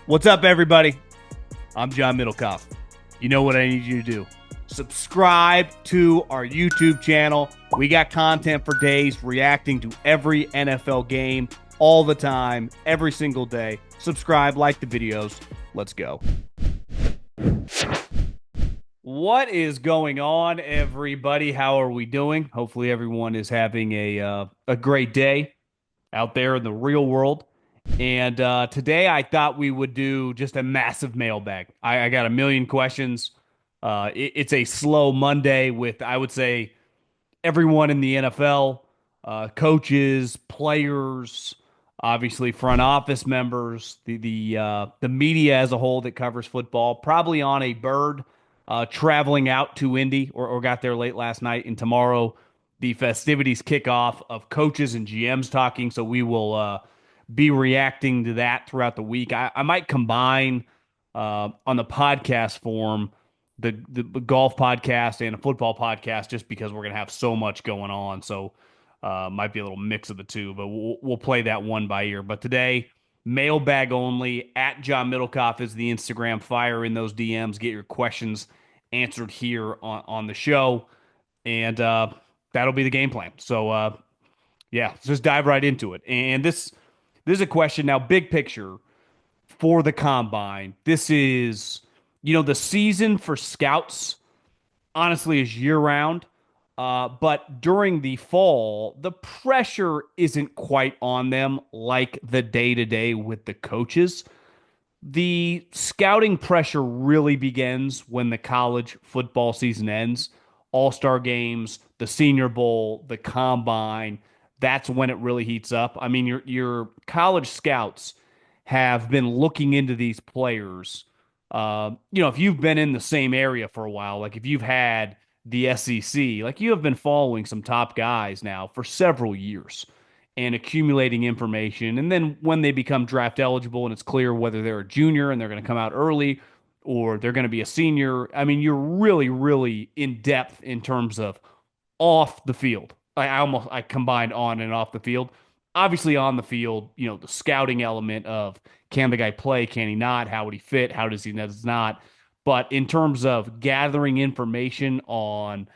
What's up, everybody? I'm John Middlekauff. You know what I need you to do. Subscribe to our YouTube channel. We got content for days reacting to every NFL game all the time, every single day. Subscribe, like the videos. Let's go. What is going on, everybody? How are we doing? Hopefully, everyone is having a great day out there in the real world. And today I thought we would do just a massive mailbag. I got a million questions. It's a slow Monday with, I would say, everyone in the NFL, coaches, players, obviously front office members, the media as a whole that covers football, probably on a bird, traveling out to Indy or got there late last night. And tomorrow, the festivities kick off of coaches and GMs talking. So we will be reacting to that throughout the week. I might combine on the podcast form the golf podcast and a football podcast just because we're gonna have so much going on. So might be a little mix of the two, but we'll play that one by ear. But today, mailbag only. At John Middlekauff is the Instagram. Fire in those DMs. Get your questions answered here on the show, and that'll be the game plan. So yeah, let's just dive right into it. And this is a question now, big picture for the combine. This is, the season for scouts honestly is year round. But during the fall, the pressure isn't quite on them like the day to day with the coaches. The scouting pressure really begins when the college football season ends. All-star games, the Senior Bowl, the combine, that's when it really heats up. I mean, your college scouts have been looking into these players. If you've been in the same area for a while, like if you've had the SEC, like you have been following some top guys now for several years and accumulating information. And then when they become draft eligible and it's clear whether they're a junior and they're going to come out early or they're going to be a senior, I mean, you're really, really in depth in terms of off the field. I combined on and off the field. Obviously on the field, the scouting element of can the guy play, can he not, how would he fit, how does not. But in terms of gathering information on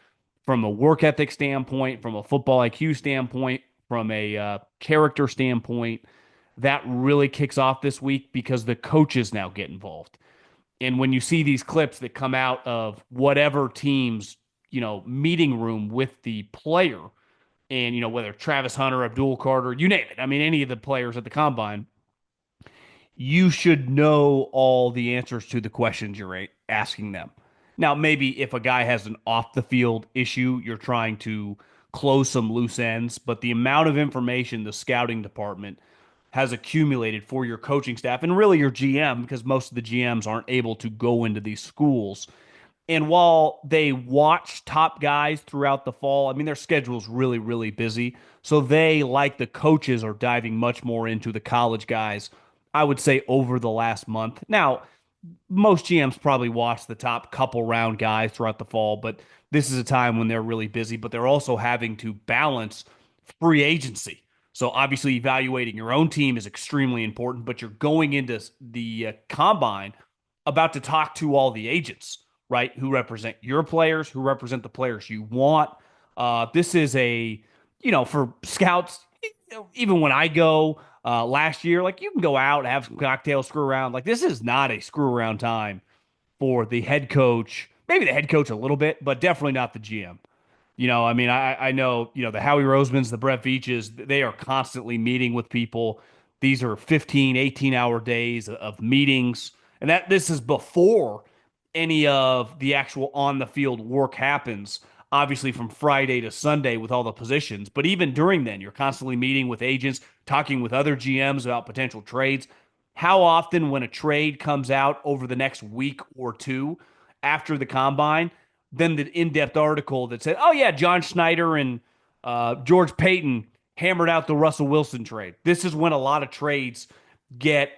from a work ethic standpoint, from a football IQ standpoint, from a character standpoint, that really kicks off this week because the coaches now get involved. And when you see these clips that come out of whatever team's, meeting room with the player, and whether Travis Hunter, Abdul Carter, you name it. I mean, any of the players at the combine, you should know all the answers to the questions you're asking them. Now, maybe if a guy has an off the field issue, you're trying to close some loose ends, but the amount of information the scouting department has accumulated for your coaching staff and really your GM, because most of the GMs aren't able to go into these schools. And while they watch top guys throughout the fall, I mean, their schedule's really, really busy. So they, like the coaches, are diving much more into the college guys, I would say, over the last month. Now, most GMs probably watch the top couple round guys throughout the fall, but this is a time when they're really busy, but they're also having to balance free agency. So obviously, evaluating your own team is extremely important, but you're going into the combine about to talk to all the agents, right? Who represent your players, who represent the players you want. This is for scouts, even when I go last year, like you can go out, have some cocktails, screw around. Like this is not a screw around time for the head coach, maybe the head coach a little bit, but definitely not the GM. I mean, I know, the Howie Rosemans, the Brett Veaches, they are constantly meeting with people. These are 15, 18-hour days of meetings. And this is before any of the actual on the field work happens, obviously from Friday to Sunday with all the positions. But even during then, you're constantly meeting with agents, talking with other GMs about potential trades. How often, when a trade comes out over the next week or two after the combine, then the in-depth article that said, "Oh yeah, John Schneider and George Payton hammered out the Russell Wilson trade." This is when a lot of trades get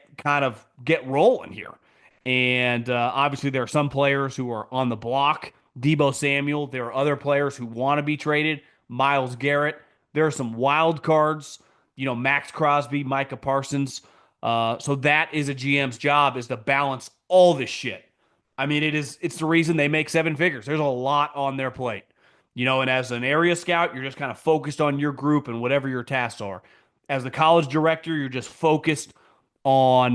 rolling here, and obviously there are some players who are on the block. Debo Samuel. There are other players who want to be traded. Myles Garrett. There are some wild cards. Max Crosby, Micah Parsons. So that is a GM's job is to balance all this shit. I mean, it's the reason they make seven figures. There's a lot on their plate. And as an area scout, you're just kind of focused on your group and whatever your tasks are. As the college director, you're just focused on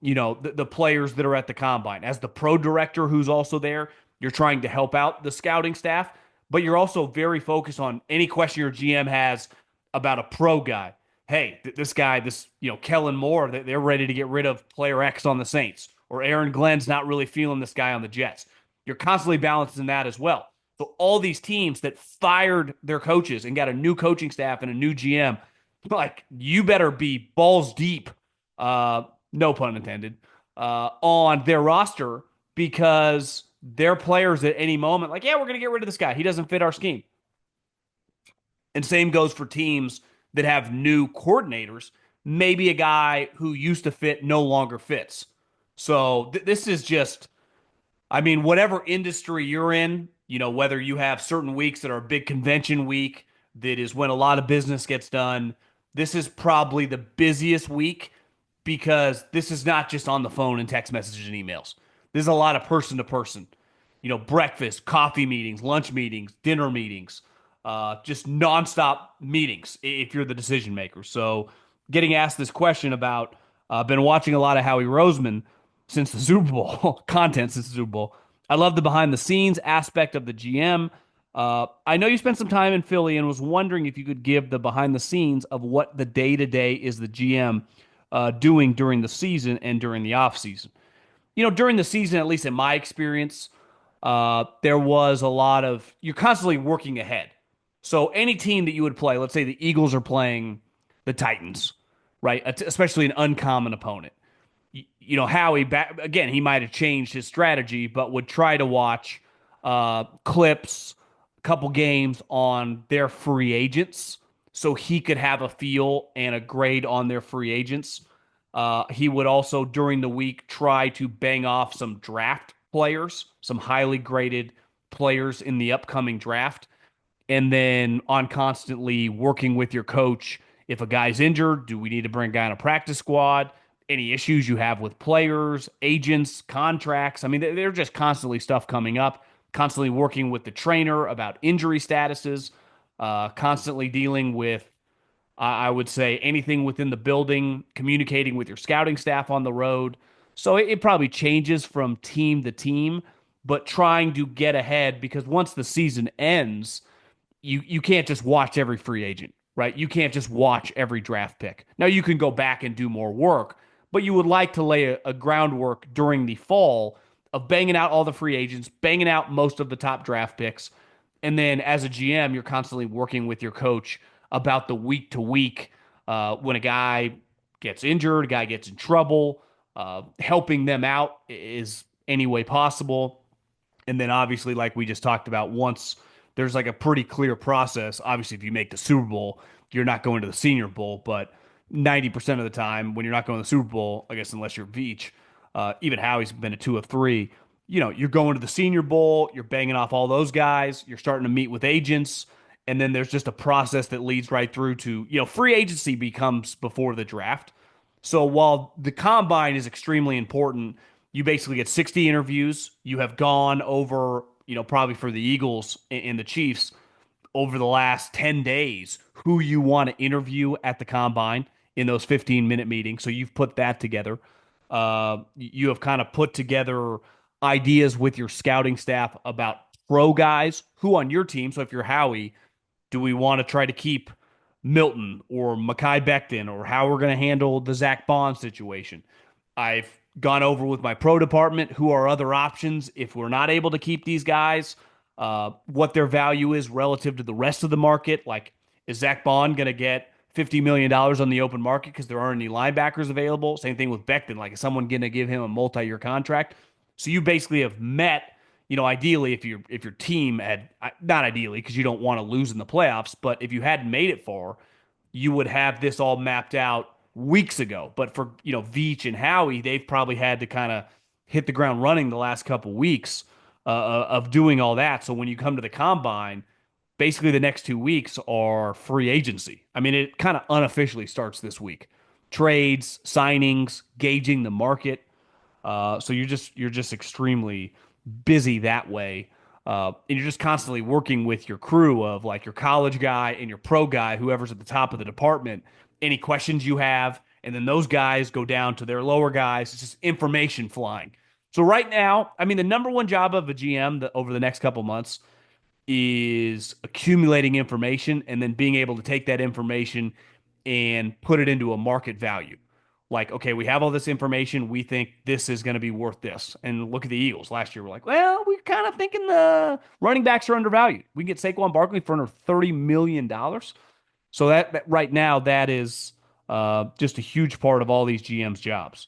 the players that are at the combine. As the pro director who's also there, you're trying to help out the scouting staff, but you're also very focused on any question your GM has about a pro guy. Hey, this guy, Kellen Moore, they're ready to get rid of player X on the Saints, or Aaron Glenn's not really feeling this guy on the Jets. You're constantly balancing that as well. So all these teams that fired their coaches and got a new coaching staff and a new GM, like you better be balls deep, no pun intended, on their roster because their players at any moment, like, yeah, we're going to get rid of this guy. He doesn't fit our scheme. And same goes for teams that have new coordinators. Maybe a guy who used to fit no longer fits. So this is just, I mean, whatever industry you're in, whether you have certain weeks that are a big convention week, that is when a lot of business gets done, this is probably the busiest week because this is not just on the phone and text messages and emails. This is a lot of person to person, breakfast, coffee meetings, lunch meetings, dinner meetings, just nonstop meetings if you're the decision maker. So, getting asked this question about, been watching a lot of Howie Roseman since the Super Bowl, content since the Super Bowl. I love the behind the scenes aspect of the GM. I know you spent some time in Philly and was wondering if you could give the behind the scenes of what the day to day is the GM doing during the season and during the off season. During the season, at least in my experience, there was a lot of you're constantly working ahead. So any team that you would play, let's say the Eagles are playing the Titans, right? Especially an uncommon opponent. Howie back again, he might have changed his strategy, but would try to watch clips, a couple games on their free agents, so he could have a feel and a grade on their free agents. He would also during the week try to bang off some draft players, some highly graded players in the upcoming draft, and then on constantly working with your coach. If a guy's injured, do we need to bring a guy on a practice squad? Any issues you have with players, agents, contracts. I mean, they're just constantly stuff coming up, constantly working with the trainer about injury statuses, constantly dealing with, I would say, anything within the building, communicating with your scouting staff on the road. So it probably changes from team to team, but trying to get ahead because once the season ends, you can't just watch every free agent, right? You can't just watch every draft pick. Now you can go back and do more work, but you would like to lay a groundwork during the fall of banging out all the free agents, banging out most of the top draft picks, and then as a GM, you're constantly working with your coach about the week to week when a guy gets injured, a guy gets in trouble, helping them out is any way possible. And then obviously, like we just talked about, once there's like a pretty clear process, obviously, if you make the Super Bowl, you're not going to the Senior Bowl. But 90% of the time, when you're not going to the Super Bowl, I guess, unless you're Veach, even Howie's been a two of three, you're going to the Senior Bowl, you're banging off all those guys, you're starting to meet with agents. And then there's just a process that leads right through to, free agency becomes before the draft. So while the combine is extremely important, you basically get 60 interviews. You have gone over, probably for the Eagles and the Chiefs over the last 10 days, who you want to interview at the combine in those 15-minute meetings. So you've put that together. You have kind of put together ideas with your scouting staff about pro guys who on your team. So if you're Howie, do we want to try to keep Milton or Mekhi Becton, or how we're going to handle the Zach Bond situation? I've gone over with my pro department who are other options if we're not able to keep these guys, what their value is relative to the rest of the market. Like, is Zach Bond going to get $50 million on the open market because there aren't any linebackers available? Same thing with Becton. Like, is someone going to give him a multi-year contract? So you basically have met, ideally, if your team had, not ideally because you don't want to lose in the playoffs, but if you hadn't made it far, you would have this all mapped out weeks ago. But for Veach and Howie, they've probably had to kind of hit the ground running the last couple weeks of doing all that. So when you come to the combine, basically the next 2 weeks are free agency. I mean, it kind of unofficially starts this week. trades, signings, gauging the market. So you're just extremely busy that way. And you're just constantly working with your crew of like your college guy and your pro guy, whoever's at the top of the department. Any questions you have, and then those guys go down to their lower guys. It's just information flying. So right now, I mean, the number one job of a GM over the next couple months is accumulating information and then being able to take that information and put it into a market value. Like, okay, we have all this information. We think this is going to be worth this. And look at the Eagles. Last year, we're like, well, we're kind of thinking the running backs are undervalued. We can get Saquon Barkley for under $30 million. So that right now, that is just a huge part of all these GMs' jobs.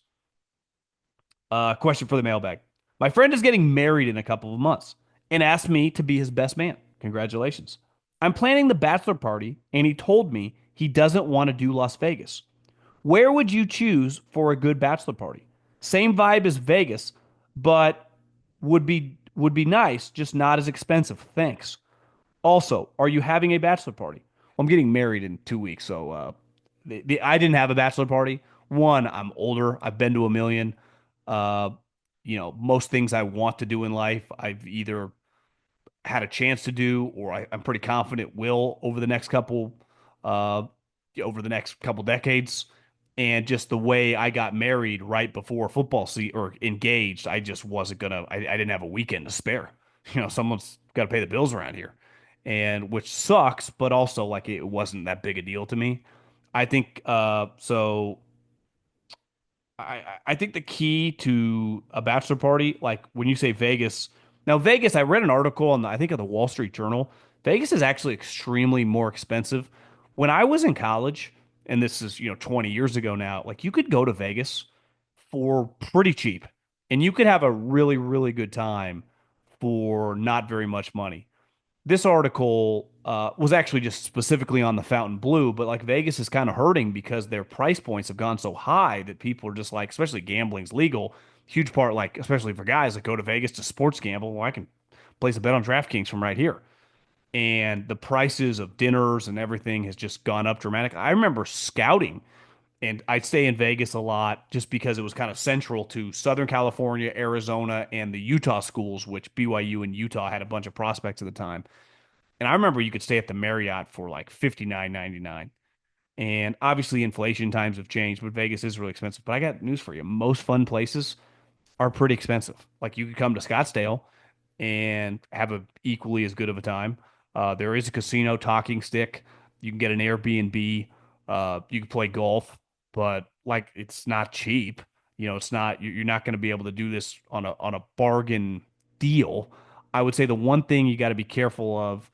Question for the mailbag. My friend is getting married in a couple of months and asked me to be his best man. Congratulations. I'm planning the bachelor party, and he told me he doesn't want to do Las Vegas. Where would you choose for a good bachelor party? Same vibe as Vegas, but would be nice, just not as expensive. Thanks. Also, are you having a bachelor party? Well, I'm getting married in 2 weeks, so I didn't have a bachelor party. One, I'm older. I've been to a million. Uh, most things I want to do in life, I've either had a chance to do, or I'm pretty confident will uh, over the next couple decades. And just the way I got married right before football season or engaged, I just wasn't gonna. I didn't have a weekend to spare. Someone's got to pay the bills around here, and which sucks, but also like it wasn't that big a deal to me. I think so. I think the key to a bachelor party, like when you say Vegas, now Vegas, I read an article on I think of the Wall Street Journal. Vegas is actually extremely more expensive. When I was in college, and this is 20 years ago now, like you could go to Vegas for pretty cheap, and you could have a really really good time for not very much money. This article was actually just specifically on the Fountain Blue, but like Vegas is kind of hurting because their price points have gone so high that people are just like, especially gambling's legal. Huge part, like especially for guys that go to Vegas to sports gamble. Well, I can place a bet on DraftKings from right here, and the prices of dinners and everything has just gone up dramatically. I remember scouting, and I'd stay in Vegas a lot just because it was kind of central to Southern California, Arizona, and the Utah schools, which BYU and Utah had a bunch of prospects at the time. And I remember you could stay at the Marriott for like 59.99. And obviously inflation times have changed, but Vegas is really expensive. But I got news for you. Most fun places are pretty expensive. Like you could come to Scottsdale and have a equally as good of a time. There is a casino talking stick. You can get an Airbnb. You can play golf, but like it's not cheap. It's not you're not going to be able to do this on a bargain deal. I would say the one thing you got to be careful of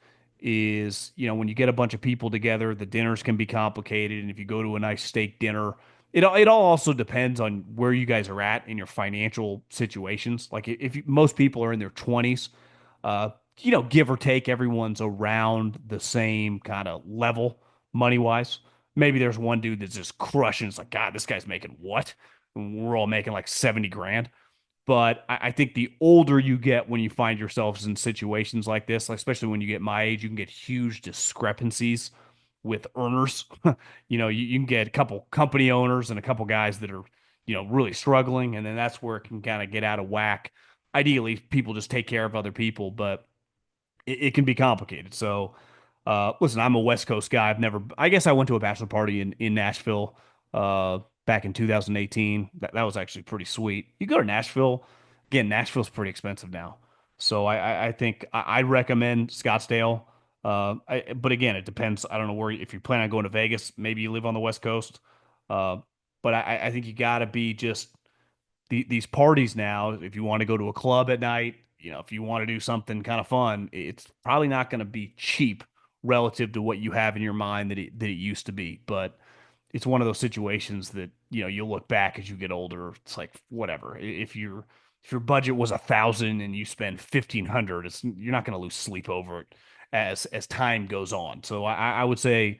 is, when you get a bunch of people together, the dinners can be complicated, and if you go to a nice steak dinner, it all also depends on where you guys are at in your financial situations. Like if most people are in their 20s, uh, give or take, everyone's around the same kind of level money wise. Maybe there's one dude that's just crushing. It's like, God, this guy's making what? And we're all making like 70 grand. But I think the older you get when you find yourselves in situations like this, like especially when you get my age, you can get huge discrepancies with earners. You can get a couple company owners and a couple guys that are, really struggling. And then that's where it can kind of get out of whack. Ideally, people just take care of other people, but it can be complicated. So, listen, I'm a West Coast guy. I guess I went to a bachelor party in Nashville, back in 2018. That was actually pretty sweet. You go to Nashville, again, Nashville's pretty expensive now. So I think I recommend Scottsdale. But again, it depends. I don't know if you plan on going to Vegas, maybe you live on the West Coast. Uh, but I think you got to be just these parties now, if you want to go to a club at night, if you want to do something kind of fun, it's probably not going to be cheap relative to what you have in your mind that it used to be. But it's one of those situations that, you'll look back as you get older. It's like, whatever. If your budget was 1,000 and you spend 1,500, you're not going to lose sleep over it as time goes on. So I would say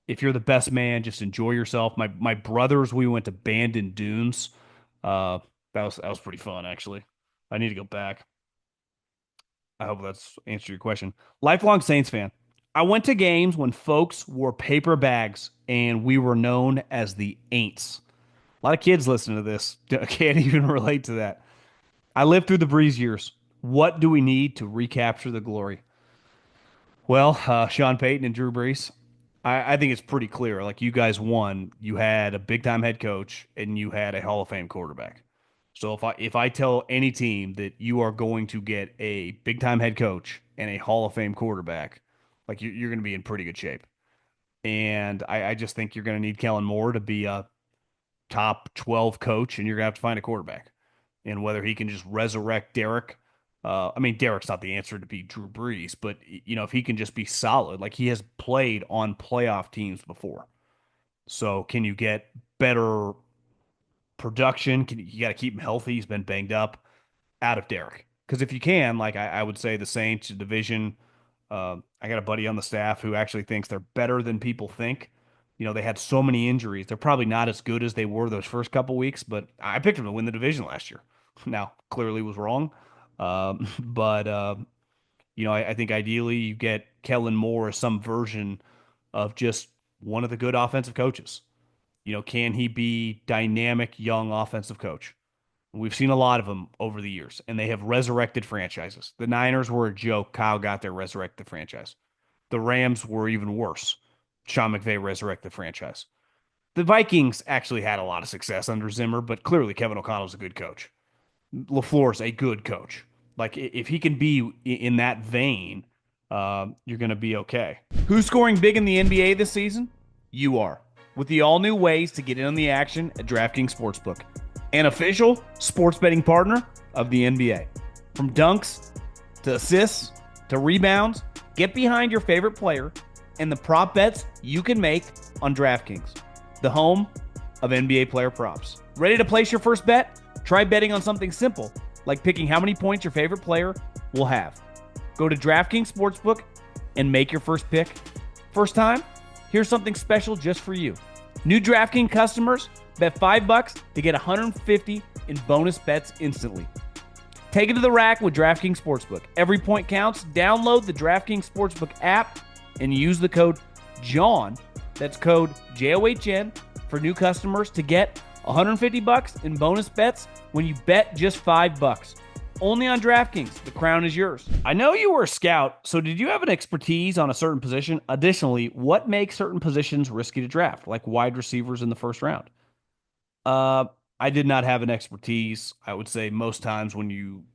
if you're the best man, just enjoy yourself. My brothers, we went to Bandon Dunes. Uh, that was pretty fun, actually. I need to go back. I hope that's answered your question. Lifelong Saints fan. I went to games when folks wore paper bags and we were known as the Aints. A lot of kids listen to this. Can't even relate to that. I lived through the Breeze years. What do we need to recapture the glory? Well, Sean Payton and Drew Brees. I think it's pretty clear. Like you guys won, you had a big time head coach and you had a Hall of Fame quarterback. So if I tell any team that you are going to get a big time head coach and a Hall of Fame quarterback, like you're going to be in pretty good shape. And I just think you're going to need Kellen Moore to be a top 12 coach, and you're going to have to find a quarterback. And whether he can just resurrect Derek. I mean, Derek's not the answer to be Drew Brees, but if he can just be solid, like he has played on playoff teams before. So can you get better production? You got to keep him healthy. He's been banged up out of Derek. Because if you can, like I would say the Saints division, I got a buddy on the staff who actually thinks they're better than people think. They had so many injuries. They're probably not as good as they were those first couple weeks, but I picked them to win the division last year. Now, clearly was wrong. But I think ideally you get Kellen Moore as some version of just one of the good offensive coaches. Can he be dynamic young offensive coach? We've seen a lot of them over the years, and they have resurrected franchises. The Niners were a joke. Kyle got there, resurrected the franchise. The Rams were even worse. Sean McVay resurrected the franchise. The Vikings actually had a lot of success under Zimmer, but clearly Kevin O'Connell's a good coach. LaFleur's a good coach. Like if he can be in that vein, you're going to be okay. Who's scoring big in the NBA this season? You are. With the all new ways to get in on the action at DraftKings Sportsbook, an official sports betting partner of the NBA. From dunks to assists to rebounds, get behind your favorite player and the prop bets you can make on DraftKings, the home of NBA player props. Ready to place your first bet? Try betting on something simple, like picking how many points your favorite player will have. Go to DraftKings Sportsbook and make your first pick. First time? Here's something special just for you. New DraftKings customers bet $5 to get $150 in bonus bets instantly. Take it to the rack with DraftKings Sportsbook. Every point counts. Download the DraftKings Sportsbook app and use the code JOHN, that's code JOHN, for new customers to get $150 in bonus bets when you bet just $5. Only on DraftKings. The crown is yours. I know you were a scout, so did you have an expertise on a certain position? Additionally, what makes certain positions risky to draft, like wide receivers in the first round? Uh, I did not have an expertise. I would say most times when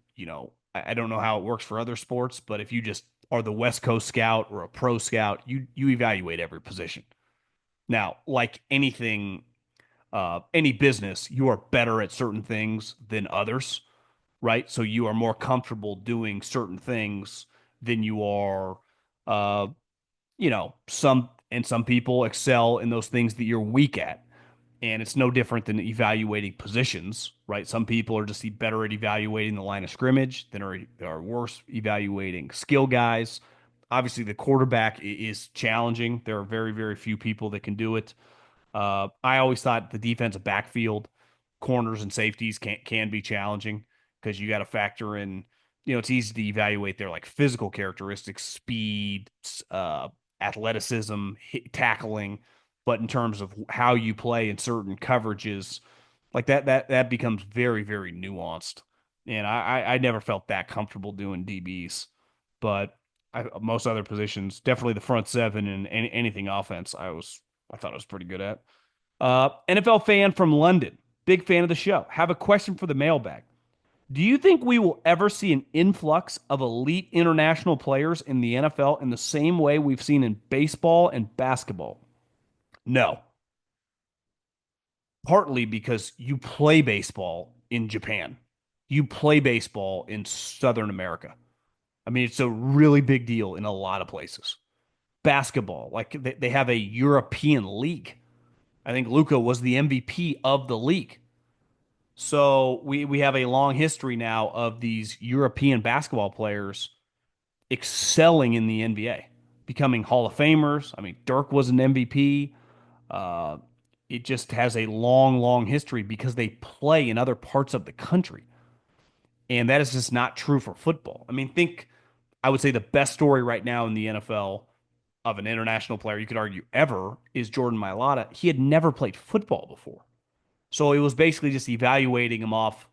I don't know how it works for other sports, but if you just are the West Coast scout or a pro scout, you evaluate every position. Now, like anything, any business, you are better at certain things than others, right? So you are more comfortable doing certain things than you are, uh, some people excel in those things that you're weak at. And it's no different than evaluating positions, right? Some people are just better at evaluating the line of scrimmage than are worse evaluating skill guys. Obviously, the quarterback is challenging. There are very, very few people that can do it. I always thought the defensive backfield, corners and safeties can be challenging because you got to factor in, it's easy to evaluate their like physical characteristics, speed, athleticism, tackling, but in terms of how you play in certain coverages, like that becomes very, very nuanced. And I never felt that comfortable doing DBs, but most other positions, definitely the front seven and anything offense, I thought I was pretty good at. NFL fan from London, big fan of the show. Have a question for the mailbag. Do you think we will ever see an influx of elite international players in the NFL in the same way we've seen in baseball and basketball? No. Partly because you play baseball in Japan. You play baseball in Southern America. I mean, it's a really big deal in a lot of places. Basketball, like they have a European league. I think Luka was the MVP of the league. So we have a long history now of these European basketball players excelling in the NBA, becoming Hall of Famers. I mean, Dirk was an MVP. Uh, it just has a long, long history because they play in other parts of the country. And that is just not true for football. I mean, I would say the best story right now in the NFL, of an international player, you could argue ever, is Jordan Mailata. He had never played football before. So it was basically just evaluating him off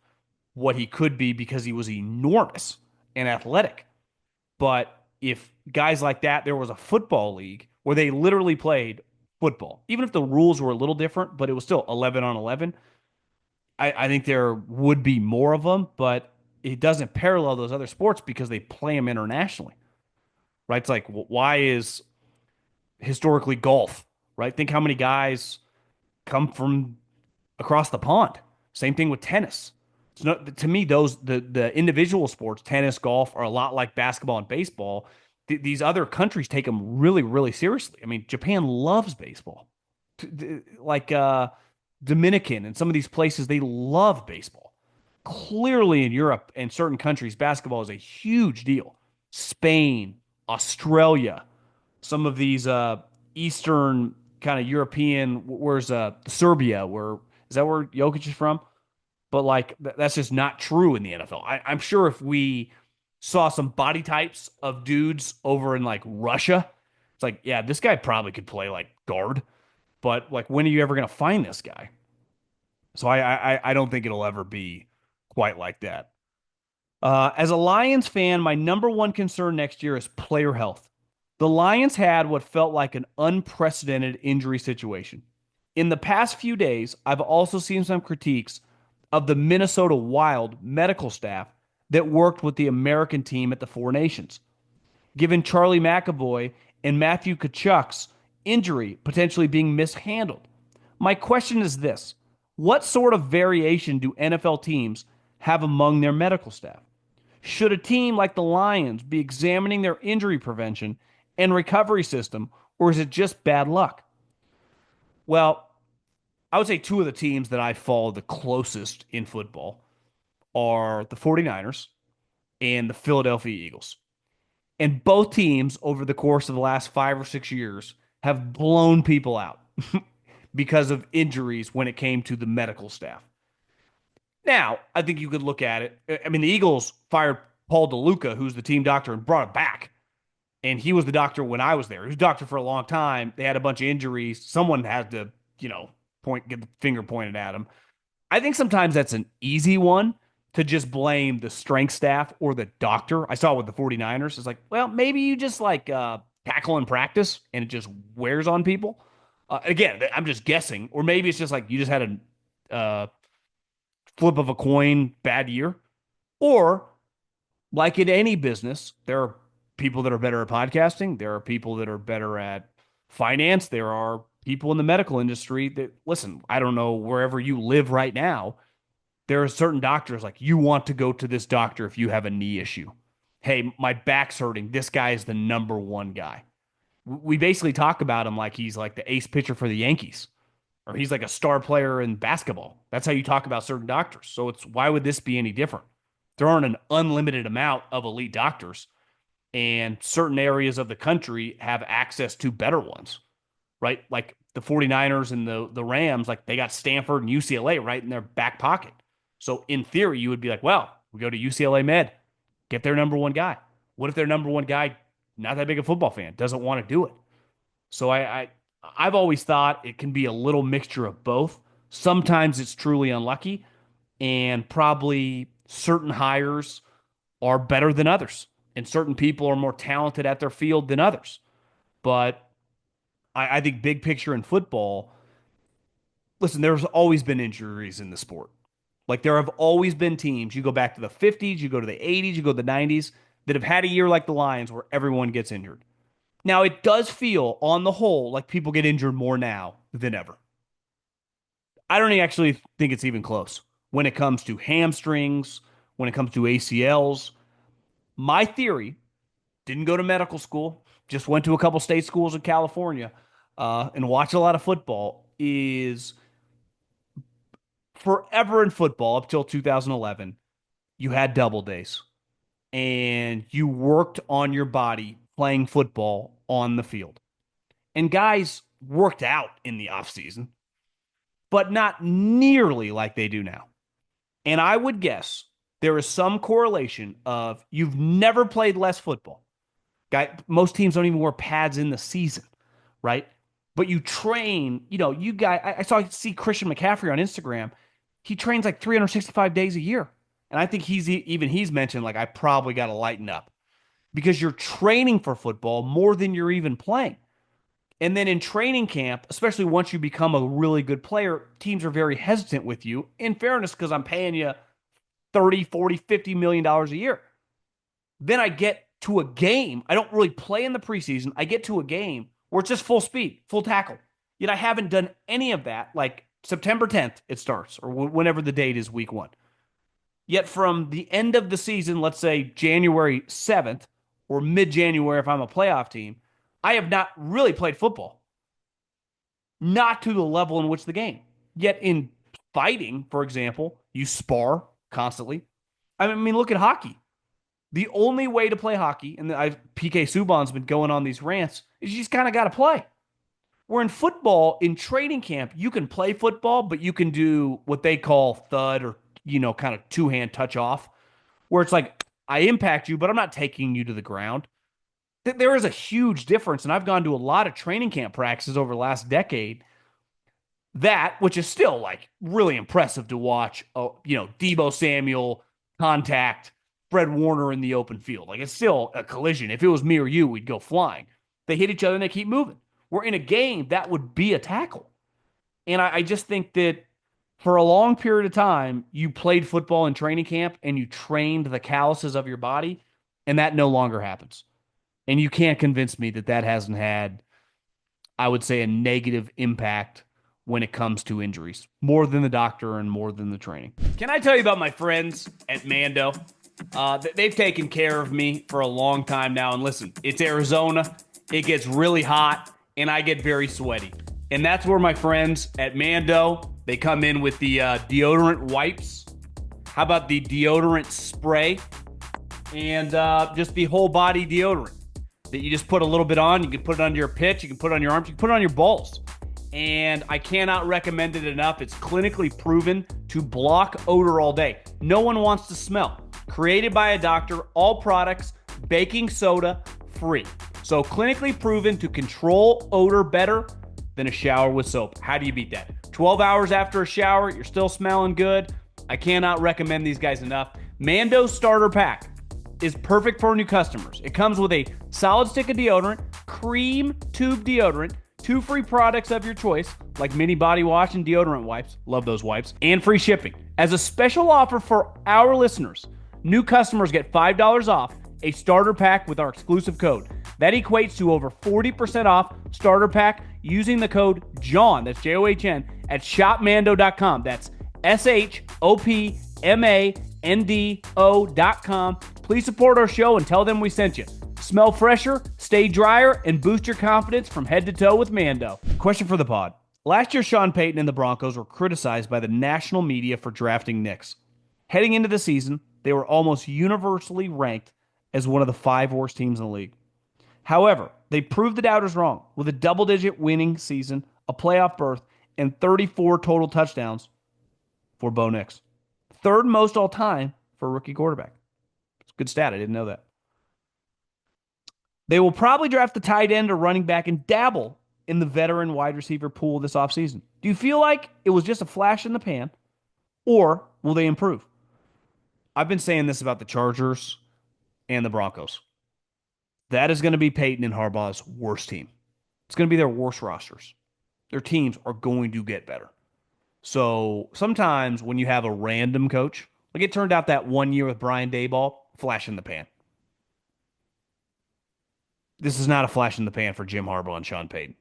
what he could be because he was enormous and athletic. But if guys like that, there was a football league where they literally played football, even if the rules were a little different, but it was still 11 on 11. I think there would be more of them, but it doesn't parallel those other sports because they play them internationally, right? It's like, why is historically golf, right? Think how many guys come from across the pond. Same thing with tennis. It's not, to me, those the individual sports, tennis, golf, are a lot like basketball and baseball. These other countries take them really, really seriously. I mean, Japan loves baseball. Like Dominican and some of these places, they love baseball. Clearly, in Europe and certain countries, basketball is a huge deal. Spain, Australia, some of these Eastern kind of European. Where's Serbia? Where is that where Jokic is from? But like that's just not true in the NFL. I'm sure if we saw some body types of dudes over in like Russia, it's like, yeah, this guy probably could play like guard. But like, when are you ever going to find this guy? So I don't think it'll ever be quite like that. As a Lions fan, my number one concern next year is player health. The Lions had what felt like an unprecedented injury situation. In the past few days, I've also seen some critiques of the Minnesota Wild medical staff that worked with the American team at the Four Nations, given Charlie McAvoy and Matthew Kachuk's injury potentially being mishandled. My question is this: what sort of variation do NFL teams have among their medical staff? Should a team like the Lions be examining their injury prevention and recovery system, or is it just bad luck? Well, I would say two of the teams that I follow the closest in football are the 49ers and the Philadelphia Eagles. And both teams, over the course of the last 5 or 6 years, have blown people out because of injuries when it came to the medical staff. Now, I think you could look at it. I mean, the Eagles fired Paul DeLuca, who's the team doctor, and brought him back. And he was the doctor when I was there. He was a doctor for a long time. They had a bunch of injuries. Someone had to, get the finger pointed at him. I think sometimes that's an easy one to just blame the strength staff or the doctor. I saw it with the 49ers. It's like, well, maybe you just like tackle in practice and it just wears on people. Again, I'm just guessing. Or maybe it's just like you just had a flip of a coin bad year. Or like in any business, there are people that are better at podcasting. There are people that are better at finance. There are people in the medical industry that, listen, I don't know wherever you live right now. There are certain doctors like you want to go to this doctor if you have a knee issue. Hey, my back's hurting. This guy is the number one guy. We basically talk about him like he's like the ace pitcher for the Yankees or he's like a star player in basketball. That's how you talk about certain doctors. So it's why would this be any different? There aren't an unlimited amount of elite doctors, and certain areas of the country have access to better ones, right? Like the 49ers and the Rams, like they got Stanford and UCLA right in their back pocket. So in theory, you would be like, well, we go to UCLA Med, get their number one guy. What if their number one guy, not that big a football fan, doesn't want to do it? So I've always thought it can be a little mixture of both. Sometimes it's truly unlucky, and probably certain hires are better than others, and certain people are more talented at their field than others. But I think big picture in football, listen, there's always been injuries in the sport. Like there have always been teams. You go back to the 50s, you go to the 80s, you go to the 90s that have had a year like the Lions where everyone gets injured. Now, it does feel on the whole like people get injured more now than ever. I don't actually think it's even close when it comes to hamstrings, when it comes to ACLs. My theory, didn't go to medical school, just went to a couple state schools in California and watched a lot of football, is forever in football up till 2011, you had double days and you worked on your body playing football on the field. And guys worked out in the offseason, but not nearly like they do now. And I would guess there is some correlation of you've never played less football. Most teams don't even wear pads in the season, right? But you train, you guys. See Christian McCaffrey on Instagram. He trains like 365 days a year, and I think he's mentioned like I probably got to lighten up because you're training for football more than you're even playing. And then in training camp, especially once you become a really good player, teams are very hesitant with you. In fairness, because I'm paying you 30, 40, $50 million a year. Then I get to a game. I don't really play in the preseason. I get to a game where it's just full speed, full tackle. Yet I haven't done any of that. Like September 10th, it starts, or whenever the date is week one. Yet from the end of the season, let's say January 7th or mid January, if I'm a playoff team, I have not really played football, not to the level in which the game. Yet in fighting, for example, you spar constantly. I mean, look at hockey. The only way to play hockey, and PK Subban's been going on these rants, is you just kind of got to play. Where in football, in training camp, you can play football, but you can do what they call thud or, kind of two-hand touch off, where it's like, I impact you, but I'm not taking you to the ground. There is a huge difference, and I've gone to a lot of training camp practices over the last decade. That, which is still like really impressive to watch, Debo Samuel contact Fred Warner in the open field. Like it's still a collision. If it was me or you, we'd go flying. They hit each other and they keep moving. We're in a game that would be a tackle. And I just think that for a long period of time, you played football in training camp and you trained the calluses of your body, and that no longer happens. And you can't convince me that that hasn't had, I would say, a negative impact when it comes to injuries, more than the doctor and more than the training. Can I tell you about my friends at Mando? They've taken care of me for a long time now. And listen, it's Arizona. It gets really hot, and I get very sweaty. And that's where my friends at Mando, they come in with the deodorant wipes. How about the deodorant spray? And just the whole body deodorant that you just put a little bit on. You can put it under your pitch. You can put it on your arms. You can put it on your balls. And I cannot recommend it enough. It's clinically proven to block odor all day. No one wants to smell. Created by a doctor, all products, baking soda free. So clinically proven to control odor better than a shower with soap. How do you beat that? 12 hours after a shower, you're still smelling good. I cannot recommend these guys enough. Mando Starter Pack is perfect for new customers. It comes with a solid stick of deodorant, cream tube deodorant, 2 free products of your choice, like mini body wash and deodorant wipes. Love those wipes. And free shipping. As a special offer for our listeners, new customers get $5 off a starter pack with our exclusive code. That equates to over 40% off starter pack using the code JOHN, that's JOHN, at shopmando.com. That's SHOPMANDO.com. Please support our show and tell them we sent you. Smell fresher, stay drier, and boost your confidence from head to toe with Mando. Question for the pod. Last year, Sean Payton and the Broncos were criticized by the national media for drafting Knicks. Heading into the season, they were almost universally ranked as one of the 5 worst teams in the league. However, they proved the doubters wrong with a double-digit winning season, a playoff berth, and 34 total touchdowns for Bo Nix. 3rd most all-time for a rookie quarterback. It's a good stat. I didn't know that. They will probably draft the tight end or running back and dabble in the veteran wide receiver pool this offseason. Do you feel like it was just a flash in the pan, or will they improve? I've been saying this about the Chargers and the Broncos. That is going to be Peyton and Harbaugh's worst team. It's going to be their worst rosters. Their teams are going to get better. So sometimes when you have a random coach, like it turned out that one year with Brian Daboll, flash in the pan. This is not a flash in the pan for Jim Harbaugh and Sean Payton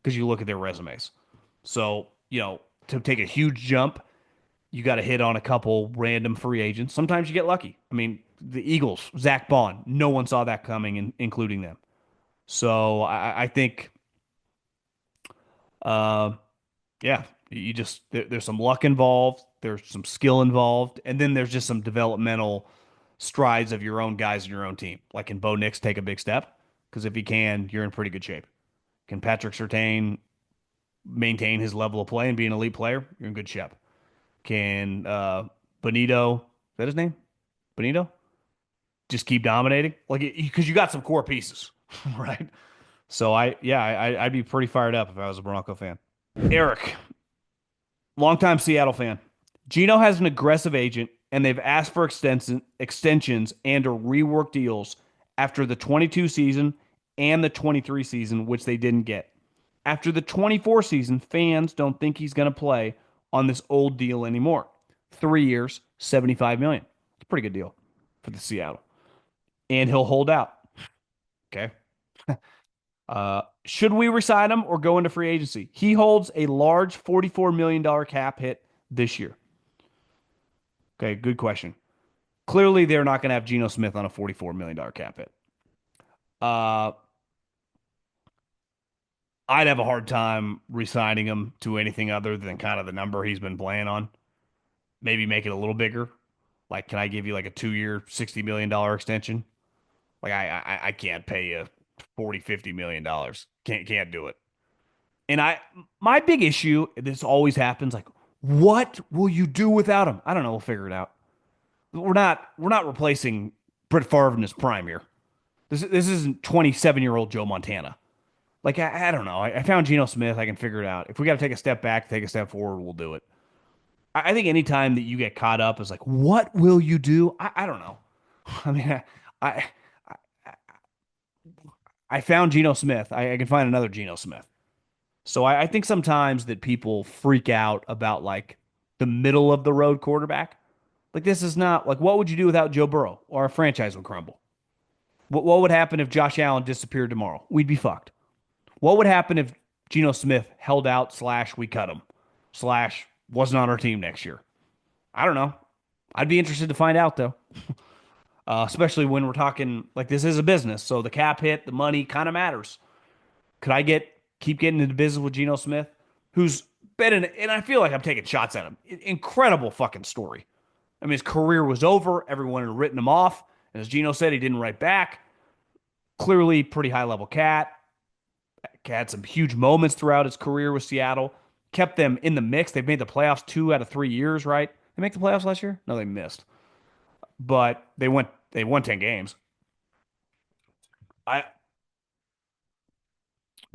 because you look at their resumes. So, to take a huge jump, you got to hit on a couple random free agents. Sometimes you get lucky. I mean, the Eagles, Zach Bond, no one saw that coming, including them. So I think, yeah, there's some luck involved. There's some skill involved. And then there's just some developmental strides of your own guys and your own team. Like, can Bo Nix take a big step? Because if he can, you're in pretty good shape. Can Patrick Surtain maintain his level of play and be an elite player? You're in good shape. Can Benito, is that his name? Benito? just keep dominating? Like, because you got some core pieces, right? So I'd be pretty fired up if I was a Bronco fan. Eric, longtime Seattle fan. Geno has an aggressive agent, and they've asked for extensions and or rework deals after the 22 season and the 23 season, which they didn't get. After the 24 season, fans don't think he's going to play on this old deal anymore. 3 years, 75 million. It's a pretty good deal for the Seattle. And he'll hold out. Okay. Should we resign him or go into free agency? He holds a large $44 million cap hit this year. Okay, good question. Clearly, they're not going to have Geno Smith on a $44 million cap hit. Uh, I'd have a hard time resigning him to anything other than kind of the number he's been playing on. Maybe make it a little bigger. Like, can I give you like a 2 year, $60 million extension? Like, I can't pay you 40, $50 million. Can't do it. And my big issue, this always happens, like, what will you do without him? I don't know. We'll figure it out. We're not replacing Brett Favre in his prime here. This isn't 27-year-old Joe Montana. Like, I don't know. I found Geno Smith. I can figure it out. If we got to take a step back, take a step forward, we'll do it. I think anytime that you get caught up is like, what will you do? I don't know. I mean, I I found Geno Smith. I can find another Geno Smith. So I think sometimes that people freak out about like the middle of the road quarterback. Like this is not like what would you do without Joe Burrow or a franchise would crumble. What would happen if Josh Allen disappeared tomorrow? We'd be fucked. What would happen if Geno Smith held out slash we cut him slash wasn't on our team next year? I don't know. I'd be interested to find out though, especially when we're talking like this is a business, so the cap hit, the money kind of matters. Could I keep getting into business with Geno Smith, who's been in, and I feel like I'm taking shots at him. Incredible fucking story. I mean, his career was over. Everyone had written him off. And as Geno said, he didn't write back. Clearly, pretty high level cat. Had some huge moments throughout his career with Seattle. Kept them in the mix. They've made the playoffs 2 out of 3 years, right? They make the playoffs last year? No, they missed. But they won 10 games. I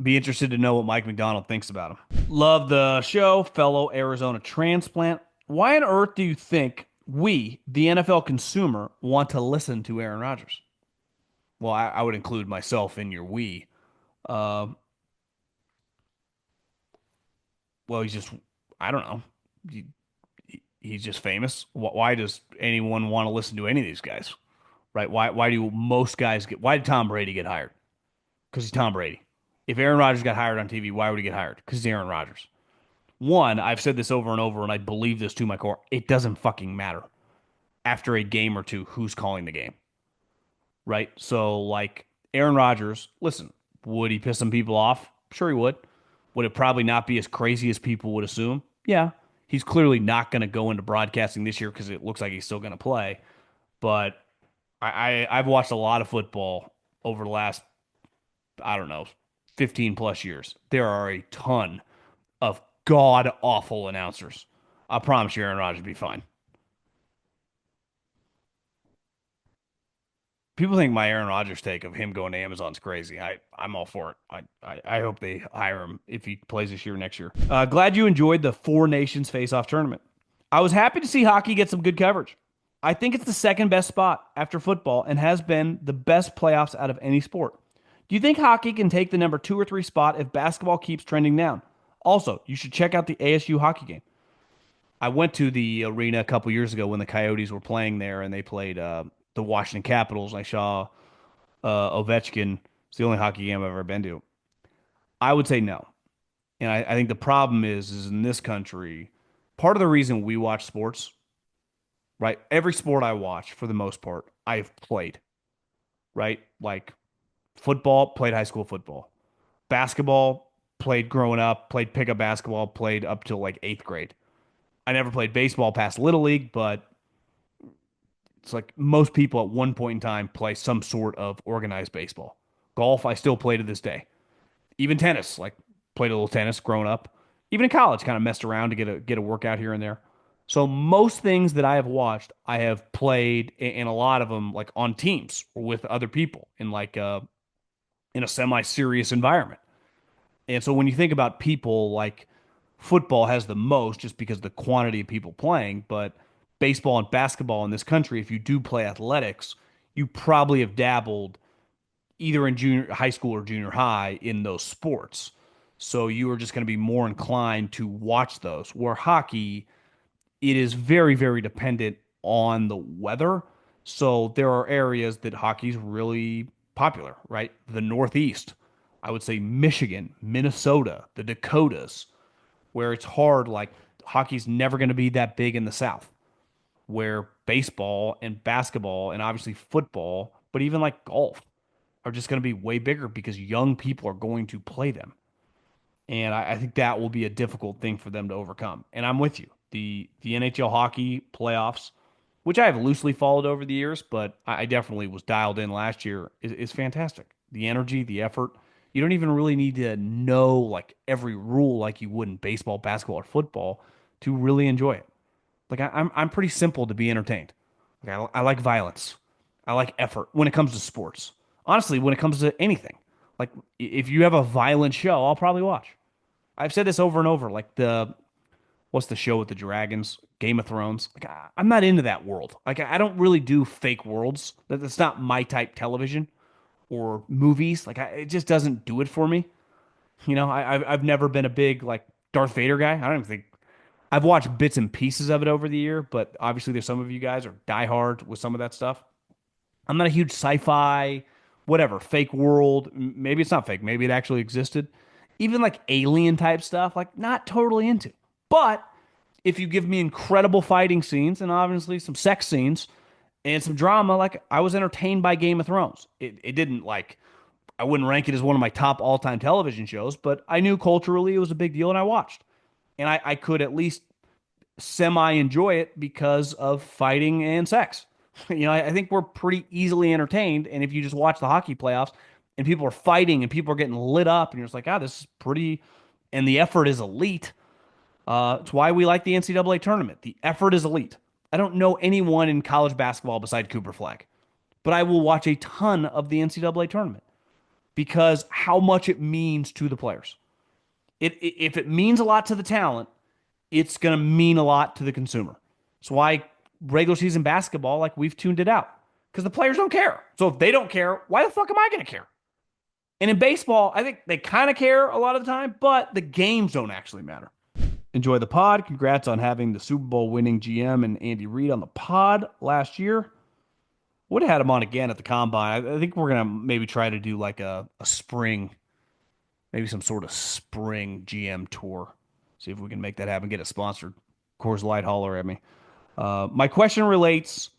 be interested to know what Mike McDonald thinks about him. Love the show, fellow Arizona transplant. Why on earth do you think we, the NFL consumer, want to listen to Aaron Rodgers? Well, I would include myself in your we. Uh, well, I don't know. He, he's just famous. Why does anyone want to listen to any of these guys? Right? Why do most guys why did Tom Brady get hired? Because he's Tom Brady. If Aaron Rodgers got hired on TV, why would he get hired? Because he's Aaron Rodgers. One, I've said this over and over, and I believe this to my core. It doesn't fucking matter after a game or two who's calling the game, right? So, like Aaron Rodgers, listen, would he piss some people off? Sure, he would. Would it probably not be as crazy as people would assume? Yeah. He's clearly not going to go into broadcasting this year because it looks like he's still going to play. But I've watched a lot of football over the last, I don't know, 15 plus years. There are a ton of god awful announcers. I promise you, Aaron Rodgers will be fine. People think my Aaron Rodgers take of him going to Amazon's crazy. I'm all for it. I hope they hire him if he plays this year next year. Glad you enjoyed the Four Nations face-off tournament. I was happy to see hockey get some good coverage. I think it's the second best spot after football and has been the best playoffs out of any sport. Do you think hockey can take the number 2 or 3 spot if basketball keeps trending down? Also, you should check out the ASU hockey game. I went to the arena a couple years ago when the Coyotes were playing there and they played the Washington Capitals. I saw Ovechkin. It's the only hockey game I've ever been to. I would say no. And I think the problem is in this country, part of the reason we watch sports, right? Every sport I watch, for the most part, I've played, right? Like football, played high school football. Basketball, played growing up, played pickup basketball, played up till like eighth grade. I never played baseball past Little League, but it's like most people at one point in time play some sort of organized baseball. Golf, I still play to this day. Even tennis, like played a little tennis growing up. Even in college, kind of messed around to get a workout here and there. So most things that I have watched, I have played in a lot of them like on teams or with other people in a semi-serious environment. And so when you think about people, like football has the most just because of the quantity of people playing, but baseball and basketball in this country, if you do play athletics, you probably have dabbled either in junior high school or junior high in those sports. So you are just going to be more inclined to watch those. Where hockey, it is very, very dependent on the weather. So there are areas that hockey's really popular, right? The Northeast, I would say Michigan, Minnesota, the Dakotas, where it's hard. Like hockey's never going to be that big in the South, where baseball and basketball and obviously football, but even like golf are just going to be way bigger because young people are going to play them. And I think that will be a difficult thing for them to overcome. And I'm with you. The NHL hockey playoffs, which I have loosely followed over the years, but I definitely was dialed in last year, is fantastic. The energy, the effort. You don't even really need to know like every rule like you would in baseball, basketball, or football to really enjoy it. Like I'm pretty simple to be entertained. Like I like violence. I like effort when it comes to sports. Honestly, when it comes to anything, like if you have a violent show, I'll probably watch. I've said this over and over. Like the what's the show with the dragons? Game of Thrones. Like I'm not into that world. Like I don't really do fake worlds. That's not my type television or movies. Like it just doesn't do it for me. I've never been a big like Darth Vader guy. I don't even think I've watched bits and pieces of it over the year, but obviously there's some of you guys are diehard with some of that stuff. I'm not a huge sci-fi, whatever, fake world. Maybe it's not fake. Maybe it actually existed. Even like alien type stuff, like not totally into. But if you give me incredible fighting scenes and obviously some sex scenes and some drama, like I was entertained by Game of Thrones. It didn't like I wouldn't rank it as one of my top all-time television shows, but I knew culturally it was a big deal and I watched. And I could at least semi enjoy it because of fighting and sex. I think we're pretty easily entertained. And if you just watch the hockey playoffs and people are fighting and people are getting lit up, and you're just like, this is pretty, and the effort is elite. It's why we like the NCAA tournament. The effort is elite. I don't know anyone in college basketball beside Cooper Flag, but I will watch a ton of the NCAA tournament because how much it means to the players. If it means a lot to the talent, it's going to mean a lot to the consumer. That's why regular season basketball, like we've tuned it out because the players don't care. So if they don't care, why the fuck am I going to care? And in baseball, I think they kind of care a lot of the time, but the games don't actually matter. Enjoy the pod. Congrats on having the Super Bowl winning GM and Andy Reid on the pod last year. Would have had him on again at the combine. I think we're going to maybe try to do like a spring, maybe some sort of spring GM tour. See if we can make that happen. Get it sponsored. Coors Light, holler at me. My question relates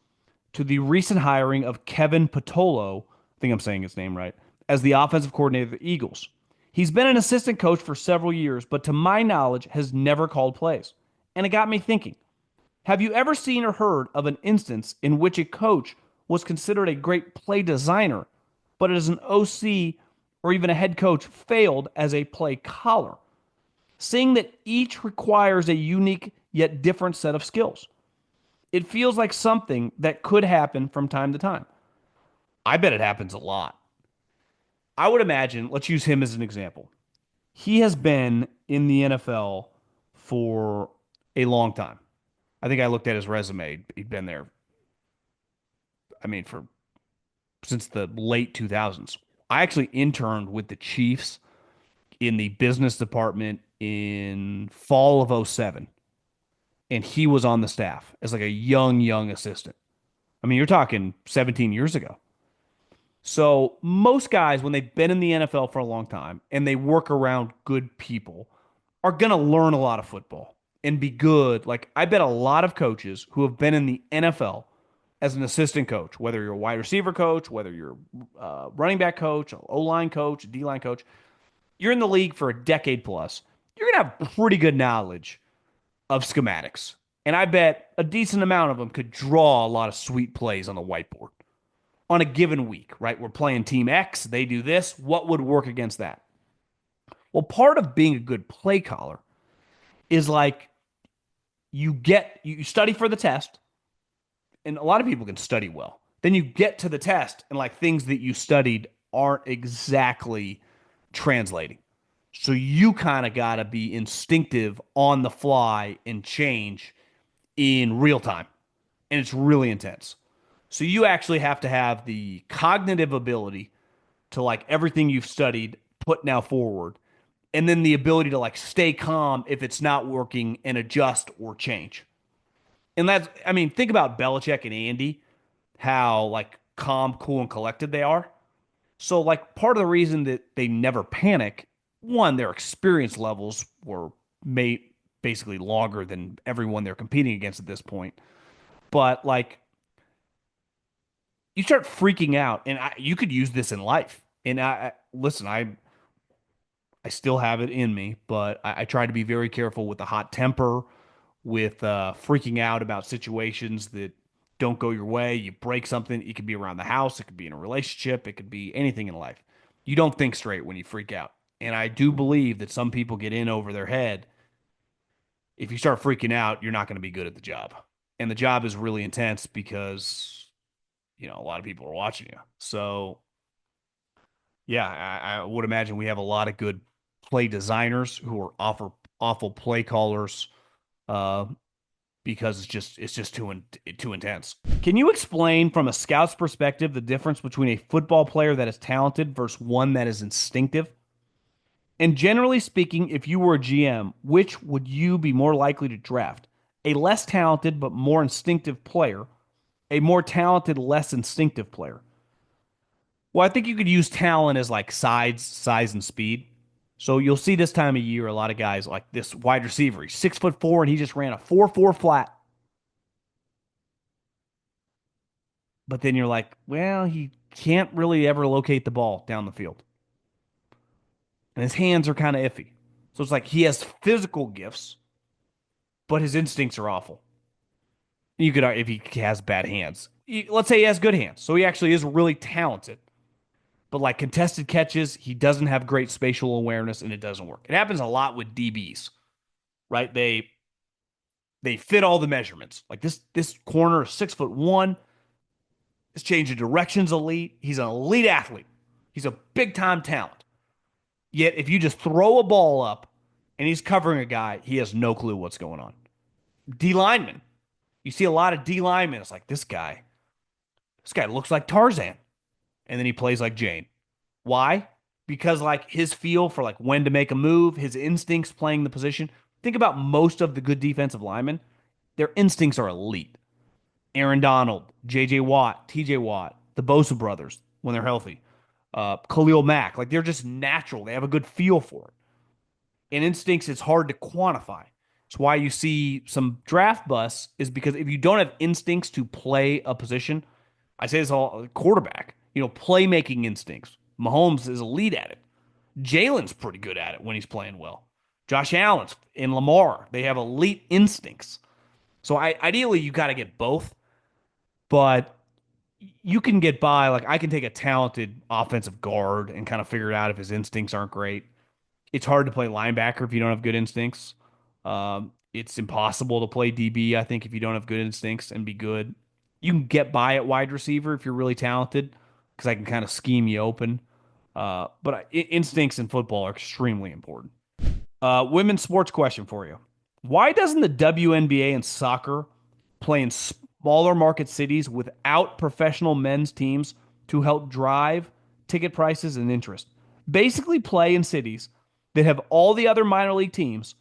to the recent hiring of Kevin Patolo, I think I'm saying his name right, as the offensive coordinator of the Eagles. He's been an assistant coach for several years, but to my knowledge, has never called plays. And it got me thinking, have you ever seen or heard of an instance in which a coach was considered a great play designer, but as an OC or even a head coach failed as a play caller? Seeing that each requires a unique yet different set of skills. It feels like something that could happen from time to time. I bet it happens a lot. I would imagine, let's use him as an example. He has been in the NFL for a long time. I think I looked at his resume. He'd been there, I mean, for since the late 2000s. I actually interned with the Chiefs in the business department in fall of '07, and he was on the staff as like a young assistant. I mean, you're talking 17 years ago. So most guys, when they've been in the NFL for a long time and they work around good people, are going to learn a lot of football and be good. Like I bet a lot of coaches who have been in the NFL as an assistant coach, whether you're a wide receiver coach, whether you're a running back coach, O line coach, D line coach, you're in the league for a decade plus. You're going to have pretty good knowledge of schematics. And I bet a decent amount of them could draw a lot of sweet plays on the whiteboard on a given week, right? We're playing team X, they do this. What would work against that? Well, part of being a good play caller is like you study for the test, and a lot of people can study well. Then you get to the test, and like things that you studied aren't exactly translating. So you kind of got to be instinctive on the fly and change in real time. And it's really intense. So you actually have to have the cognitive ability to like everything you've studied put now forward, and then the ability to like stay calm if it's not working and adjust or change. And that's, I mean, think about Belichick and Andy, how like calm, cool, and collected they are. So, like, part of the reason that they never panic, one, their experience levels were made basically longer than everyone they're competing against at this point. But like, you start freaking out, and you could use this in life. And listen, I still have it in me, but I try to be very careful with the hot temper, with freaking out about situations that don't go your way. You break something, it could be around the house, it could be in a relationship, it could be anything in life. You don't think straight when you freak out. And I do believe that some people get in over their head. If you start freaking out, you're not going to be good at the job. And the job is really intense because, a lot of people are watching you. So, yeah, I would imagine we have a lot of good play designers who are awful play callers. Uh, because it's just too intense. Can you explain from a scout's perspective the difference between a football player that is talented versus one that is instinctive? And generally speaking, if you were a GM, which would you be more likely to draft? A less talented but more instinctive player, a more talented, less instinctive player? Well, I think you could use talent as like size, and speed. So you'll see this time of year a lot of guys like this wide receiver. He's 6'4" and he just ran a 4.4 flat. But then you're like, well, he can't really ever locate the ball down the field. And his hands are kind of iffy. So it's like he has physical gifts, but his instincts are awful. You could, if he has bad hands, let's say he has good hands. So he actually is really talented. But like contested catches, he doesn't have great spatial awareness and it doesn't work. It happens a lot with DBs, right? They fit all the measurements. Like this corner is 6'1". His change of direction's elite. He's an elite athlete. He's a big time talent. Yet if you just throw a ball up and he's covering a guy, he has no clue what's going on. D lineman. You see a lot of D linemen. It's like this guy looks like Tarzan. And then he plays like Jane. Why? Because like his feel for like when to make a move, his instincts playing the position. Think about most of the good defensive linemen. Their instincts are elite. Aaron Donald, J.J. Watt, T.J. Watt, the Bosa brothers when they're healthy, Khalil Mack. Like they're just natural. They have a good feel for it. And instincts, it's hard to quantify. It's why you see some draft busts is because if you don't have instincts to play a position, I say this all quarterback, playmaking instincts. Mahomes is elite at it. Jalen's pretty good at it when he's playing well. Josh Allen's and Lamar, they have elite instincts. So ideally, you got to get both, but you can get by. Like I can take a talented offensive guard and kind of figure it out if his instincts aren't great. It's hard to play linebacker if you don't have good instincts. It's impossible to play DB, I think, if you don't have good instincts and be good. You can get by at wide receiver if you're really talented because I can kind of scheme you open. But instincts in football are extremely important. Women's sports question for you. Why doesn't the WNBA and soccer play in smaller market cities without professional men's teams to help drive ticket prices and interest? Basically, play in cities that have all the other minor league teams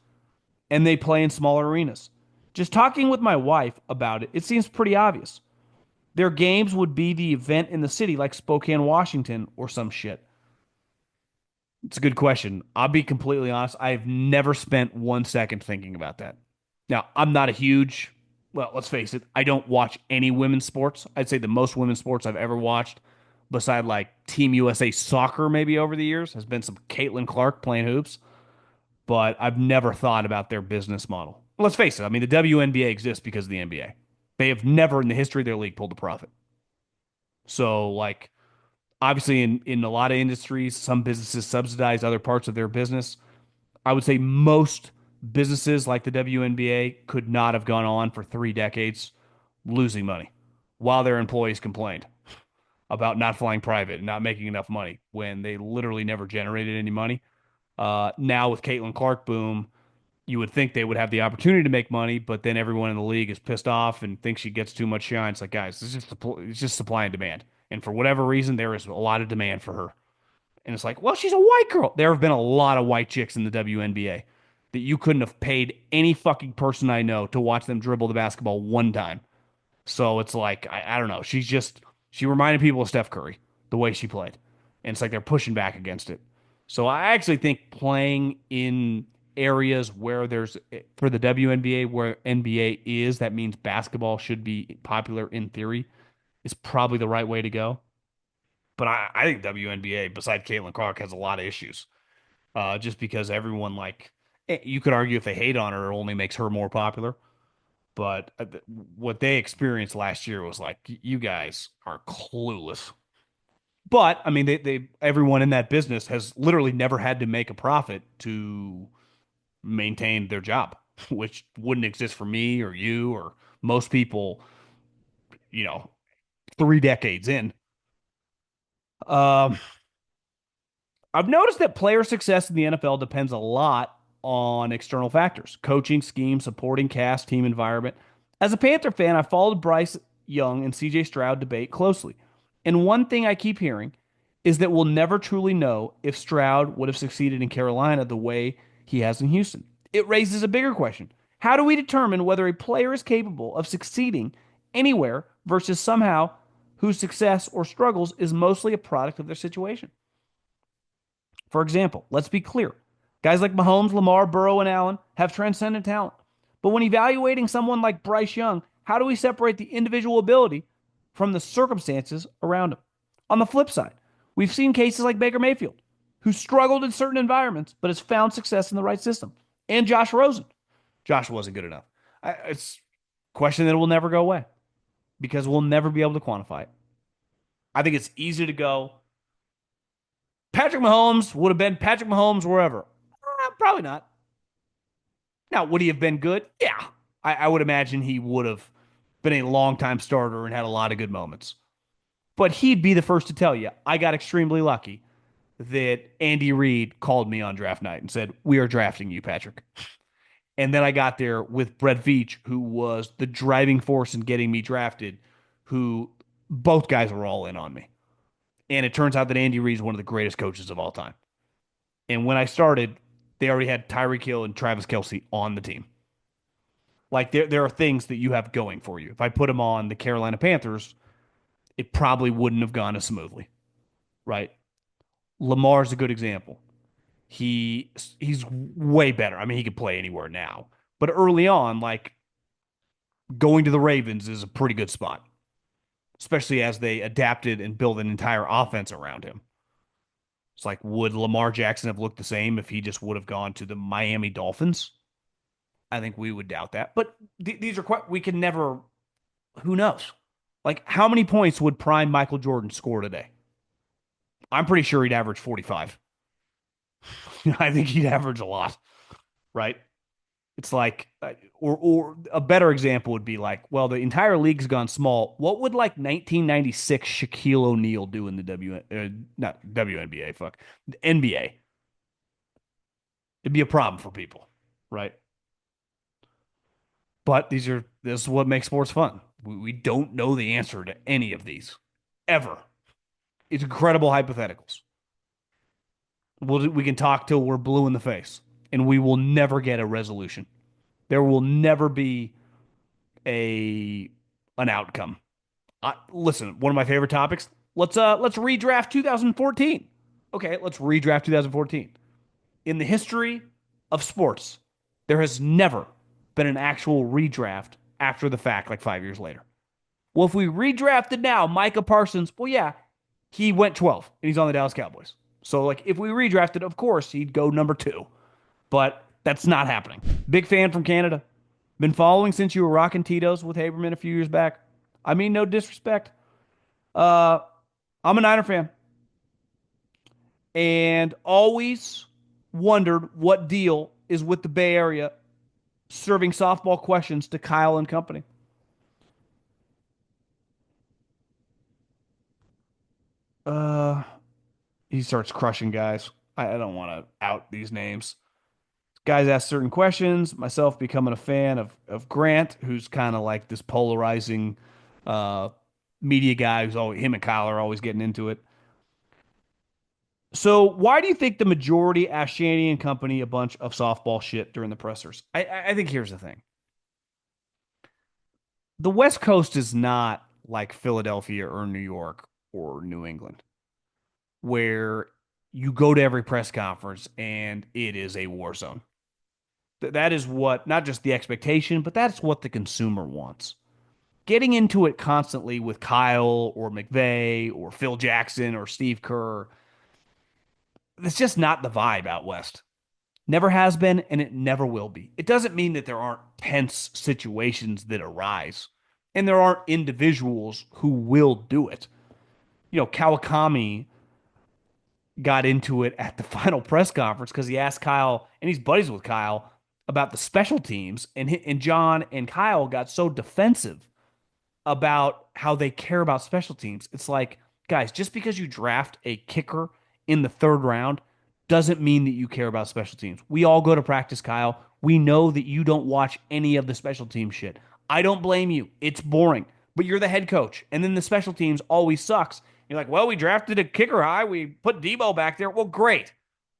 and they play in smaller arenas. Just talking with my wife about it, it seems pretty obvious. Their games would be the event in the city, like Spokane, Washington, or some shit. It's a good question. I'll be completely honest. I've never spent 1 second thinking about that. Now, I'm not a huge, well, let's face it, I don't watch any women's sports. I'd say the most women's sports I've ever watched, beside like Team USA soccer, maybe over the years, has been some Caitlin Clark playing hoops. But I've never thought about their business model. Let's face it. I mean, the WNBA exists because of the NBA. They have never in the history of their league pulled a profit. So, like, obviously, in a lot of industries, some businesses subsidize other parts of their business. I would say most Businesses like the WNBA could not have gone on for 3 decades losing money while their employees complained about not flying private and not making enough money when they literally never generated any money. Now with Caitlin Clark boom, you would think they would have the opportunity to make money, but then everyone in the league is pissed off and thinks she gets too much shine. It's like, guys, it's just supply and demand. And for whatever reason, there is a lot of demand for her. And it's like, well, she's a white girl. There have been a lot of white chicks in the WNBA that you couldn't have paid any fucking person I know to watch them dribble the basketball one time. So it's like, I don't know. She reminded people of Steph Curry, the way she played. And it's like they're pushing back against it. So I actually think playing in areas where there's, for the WNBA, where NBA is, that means basketball should be popular in theory, is probably the right way to go. But I think WNBA, besides Caitlin Clark, has a lot of issues. Just because everyone, like, you could argue if they hate on her, it only makes her more popular. But what they experienced last year was like, you guys are clueless. But I mean, they everyone in that business has literally never had to make a profit to maintain their job, which wouldn't exist for me or you or most people, you know, 3 decades in. Um, I've noticed that player success in the NFL depends a lot on external factors, coaching, scheme, supporting cast, team environment. As a Panther fan, I followed Bryce Young and CJ Stroud debate closely. And one thing I keep hearing is that we'll never truly know if Stroud would have succeeded in Carolina the way he has in Houston. It raises a bigger question. How do we determine whether a player is capable of succeeding anywhere versus somehow whose success or struggles is mostly a product of their situation? For example, let's be clear. Guys like Mahomes, Lamar, Burrow, and Allen have transcendent talent. But when evaluating someone like Bryce Young, how do we separate the individual ability from the circumstances around him? On the flip side, we've seen cases like Baker Mayfield, who struggled in certain environments but has found success in the right system, and Josh Rosen. Josh wasn't good enough. It's a question that will never go away because we'll never be able to quantify it. I think it's easy to go, Patrick Mahomes would have been Patrick Mahomes wherever. Probably not. Now, would he have been good? Yeah. I would imagine he would have been a long time starter and had a lot of good moments. But he'd be the first to tell you, I got extremely lucky that Andy Reid called me on draft night and said, we are drafting you, Patrick. And then I got there with Brett Veach, who was the driving force in getting me drafted, who both guys were all in on me. And it turns out that Andy Reid is one of the greatest coaches of all time. And when I started, they already had Tyreek Hill and Travis Kelce on the team. Like there are things that you have going for you. If I put him on the Carolina Panthers, it probably wouldn't have gone as smoothly, right? Lamar's a good example. He's way better. I mean, he could play anywhere now, but early on, like going to the Ravens is a pretty good spot, especially as they adapted and built an entire offense around him. It's like, would Lamar Jackson have looked the same if he just would have gone to the Miami Dolphins? I think we would doubt that. But these are quite, we can never, who knows? Like, how many points would prime Michael Jordan score today? I'm pretty sure he'd average 45. I think he'd average a lot, right? It's like, or a better example would be like, well, the entire league's gone small. What would like 1996 Shaquille O'Neal do in the not WNBA, fuck, the NBA? It'd be a problem for people, right? But this is what makes sports fun. We don't know the answer to any of these ever. It's incredible hypotheticals. We can talk till we're blue in the face, and we will never get a resolution. There will never be a an outcome. Listen, one of my favorite topics. Let's redraft 2014. Okay, let's redraft 2014. In the history of sports, there has never been an actual redraft after the fact, like 5 years later. Well, if we redrafted now, Micah Parsons, well, yeah, he went 12 and he's on the Dallas Cowboys. So, like, if we redrafted, of course, he'd go number two. But that's not happening. Big fan from Canada. Been following since you were rocking Tito's with Haberman a few years back. I mean, no disrespect. Uh, I'm a Niner fan and always wondered what deal is with the Bay Area serving softball questions to Kyle and company. Uh, he starts crushing guys. I don't want to out these names. Guys ask certain questions. Myself becoming a fan of Grant, who's kind of like this polarizing uh, media guy who's always him and Kyle are always getting into it. So why do you think the majority asked Shanny and company a bunch of softball shit during the pressers? I think here's the thing. The West Coast is not like Philadelphia or New York or New England, where you go to every press conference and it is a war zone. That is what, not just the expectation, but that's what the consumer wants. Getting into it constantly with Kyle or McVay or Phil Jackson or Steve Kerr, it's just not the vibe out west. Never has been, and it never will be. It doesn't mean that there aren't tense situations that arise, and there aren't individuals who will do it. Kawakami got into it at the final press conference because he asked Kyle, and he's buddies with Kyle, about the special teams, and John and Kyle got so defensive about how they care about special teams. It's like, guys, just because you draft a kicker in the third round doesn't mean that you care about special teams. We all go to practice, Kyle. We know that you don't watch any of the special team shit. I don't blame you. It's boring, but you're the head coach. And then the special teams always sucks. You're like, well, we drafted a kicker high. We put Debo back there. Well, great.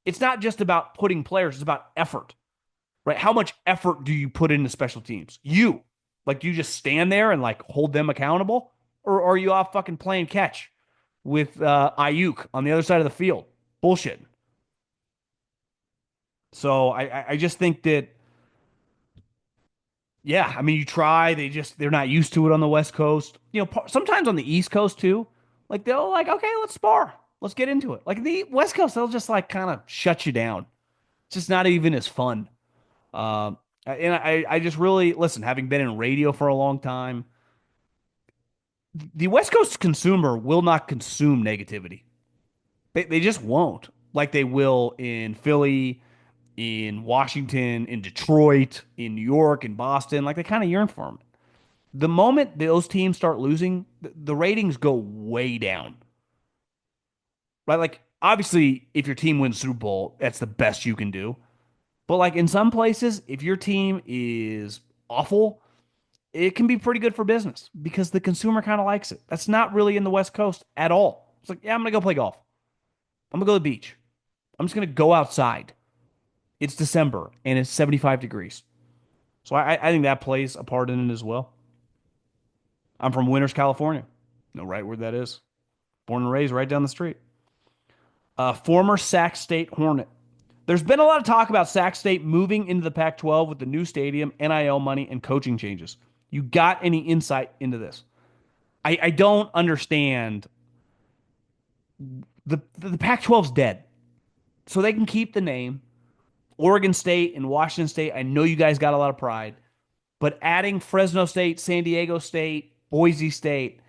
It's not just about putting players, it's about effort, right? How much effort do you put into special teams? Like, do you just stand there and like hold them accountable? Or are you off fucking playing catch with Ayuk on the other side of the field? Bullshit. So I just think that, yeah, I mean, you try, they're not used to it on the West Coast. Sometimes on the East Coast too. Like they'll like, okay, let's spar. Let's get into it. Like the West Coast, they'll just like kind of shut you down. It's just not even as fun. And I just really listen, having been in radio for a long time, the West Coast consumer will not consume negativity. They just won't. Like they will in Philly, in Washington, in Detroit, in New York, in Boston. Like they kind of yearn for them. The moment those teams start losing, the ratings go way down. Right? Like obviously, if your team wins Super Bowl, that's the best you can do. But like in some places, if your team is awful, it can be pretty good for business because the consumer kind of likes it. That's not really in the West Coast at all. It's like, yeah, I'm going to go play golf. I'm going to go to the beach. I'm just going to go outside. It's December and it's 75 degrees. So I think that plays a part in it as well. I'm from Winters, California. Know right where that is. Born and raised right down the street. Former Sac State Hornet. There's been a lot of talk about Sac State moving into the Pac 12 with the new stadium, NIL money, and coaching changes. You got any insight into this? I don't understand. The Pac 12's dead. So they can keep the name. Oregon State and Washington State, I know you guys got a lot of pride, but adding Fresno State, San Diego State, Boise State,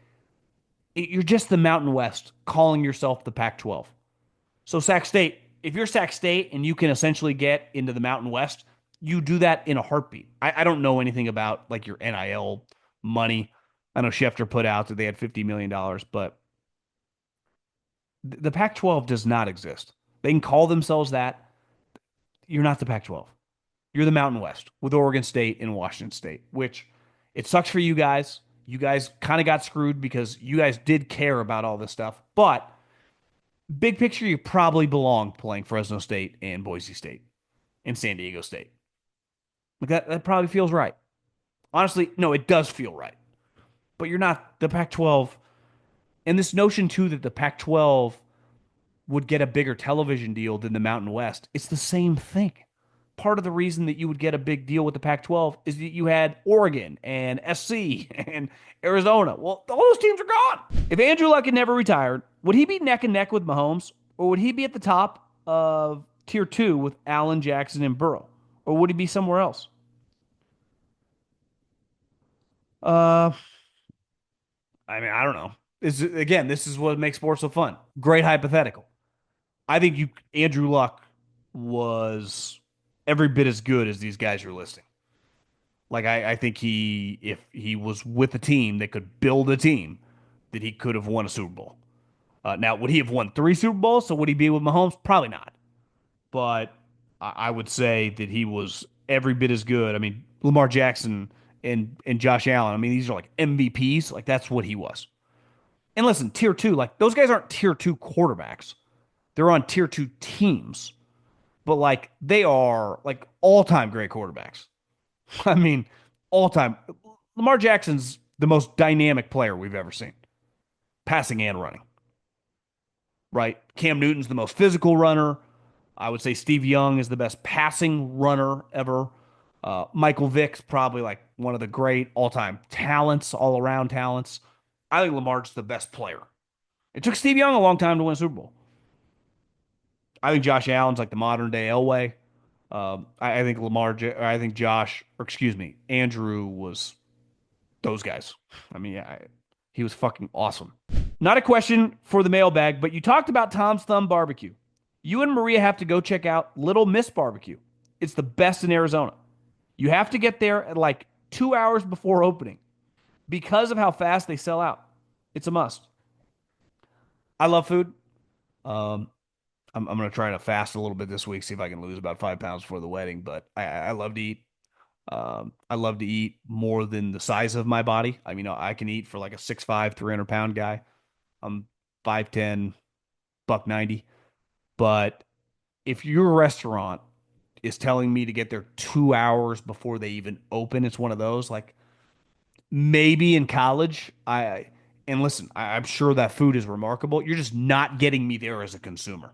you're just the Mountain West calling yourself the Pac 12. So Sac State, if you're Sac State and you can essentially get into the Mountain West, you do that in a heartbeat. I don't know anything about like your NIL money. I know Schefter put out that they had $50 million, but the Pac 12 does not exist. They can call themselves that. You're not the Pac 12. You're the Mountain West with Oregon State and Washington State, which it sucks for you guys. You guys kind of got screwed because you guys did care about all this stuff. But big picture, you probably belong playing Fresno State and Boise State and San Diego State. Like that probably feels right. Honestly, no, it does feel right. But you're not the Pac 12. And this notion, too, that the Pac 12 would get a bigger television deal than the Mountain West, it's the same thing. Part of the reason that you would get a big deal with the Pac 12 is that you had Oregon and SC and Arizona. Well, all those teams are gone. If Andrew Luck had never retired, would he be neck and neck with Mahomes? Or would he be at the top of tier two with Allen, Jackson, and Burrow? Or would he be somewhere else? Uh, I mean, I don't know. This is what makes sports so fun. Great hypothetical. I think Andrew Luck was. every bit as good as these guys you're listing. Like I think if he was with a team that could build a team, that he could have won a Super Bowl. Now, would he have won three Super Bowls? So would he be with Mahomes? Probably not. But I would say that he was every bit as good. I mean, Lamar Jackson and Josh Allen. I mean, these are like MVPs. Like that's what he was. And listen, tier two, like those guys aren't tier two quarterbacks. They're on tier two teams, but like they are like all time great quarterbacks. I mean, all time. Lamar Jackson's the most dynamic player we've ever seen, passing and running, right? Cam Newton's the most physical runner. I would say Steve Young is the best passing runner ever. Michael Vick's probably like one of the great all time talents, all around talents. I think Lamar's the best player. It took Steve Young a long time to win a Super Bowl. I think Josh Allen's like the modern day Elway. I think I think Josh, or excuse me, Andrew was those guys. I mean, yeah, he was fucking awesome. Not a question for the mailbag, but you talked about Tom's Thumb Barbecue. You and Maria have to go check out Little Miss Barbecue. It's the best in Arizona. You have to get there at like 2 hours before opening because of how fast they sell out. It's a must. I love food. Um, I'm going to try to fast a little bit this week, see if I can lose about 5 pounds before the wedding. But I love to eat. I love to eat more than the size of my body. I mean, I can eat for like a 6'5", 300 pound guy. I'm 5'10", buck 90. But if your restaurant is telling me to get there 2 hours before they even open, it's one of those like maybe in college. And listen, I'm sure that food is remarkable. You're just not getting me there as a consumer.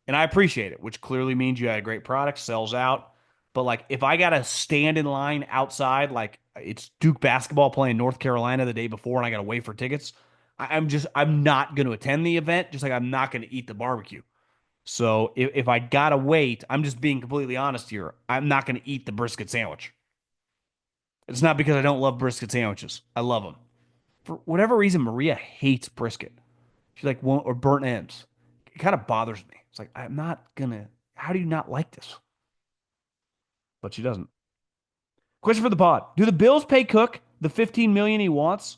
And I appreciate it, which clearly means you had a great product, sells out. But like if I gotta stand in line outside, like it's Duke basketball playing North Carolina the day before and I gotta wait for tickets, I'm not gonna attend the event, just like I'm not gonna eat the barbecue. So if I gotta wait, I'm just being completely honest here. I'm not gonna eat the brisket sandwich. It's not because I don't love brisket sandwiches. I love them. For whatever reason, Maria hates brisket. She's like, well, or burnt ends. It kind of bothers me. It's like, I'm not gonna. How do you not like this? But she doesn't. Question for the pod: do the Bills pay Cook the 15 million he wants,